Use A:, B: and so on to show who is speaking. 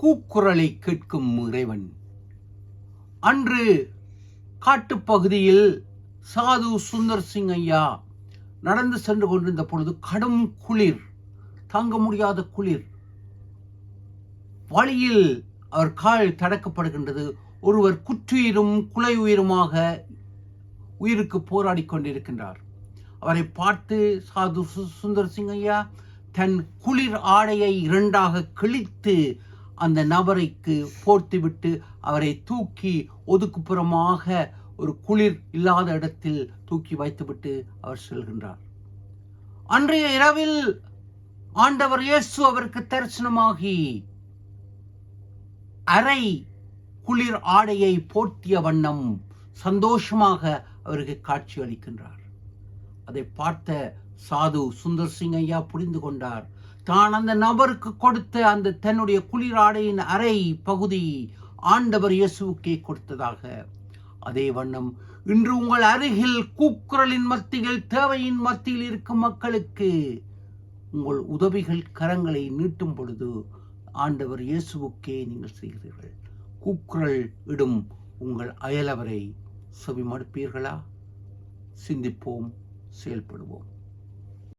A: கூக்குரலை கேட்கும் இறைவன். அன்று காட்டுப்பகுதியில் சாது சுந்தர் சிங் ஐயா நடந்து சென்று கொண்டிருந்த பொழுது கடும் குளிர், தாங்க முடியாத குளிர். வழியில் அவர் கால் தடக்கப்படுகின்றது. ஒருவர் குற்றுயிரும் குலை உயிருமாக உயிருக்கு போராடி கொண்டிருக்கின்றார். அவரை பார்த்து சாது சுந்தர் சிங் ஐயா தன் குளிர் ஆடையை இரண்டாக கிழித்து அந்த நபரைக்கு போர்த்துவிட்டு அவரை தூக்கி ஒதுக்குப்புறமாக ஒரு குளிர் இல்லாத இடத்தில் தூக்கி வைத்துவிட்டு அவர் செல்கின்றார். அன்றைய இரவில் ஆண்டவர் இயேசு அவருக்கு தரிசனமாகி அரை குளிர் ஆடையை போர்த்திய வண்ணம் சந்தோஷமாக அவருக்கு காட்சி அளிக்கின்றார். அதை பார்த்த சாது சுந்தர் சிங் ஐயா புரிந்து கொண்டார், தான் அந்த நபருக்கு கொடுத்த அந்த தன்னுடைய குளிர் ஆடையின் அரை பகுதி ஆண்டவர் இயேசுவுக்கே கொடுத்ததாக. அதே வண்ணம் இன்று உங்கள் அருகில் கூக்குரலின் மத்தியில், தேவையின் மத்தியில் இருக்கும் மக்களுக்கு உங்கள் உதவிகள் கரங்களை நீட்டும் பொழுது ஆண்டவர் இயேசுவுக்கே நீங்கள் செய்கிறீர்கள். கூக்குரல் இடும் உங்கள் அயலவரை செவிமடுப்பீர்களா? சிந்திப்போம், செயல்படுவோம்.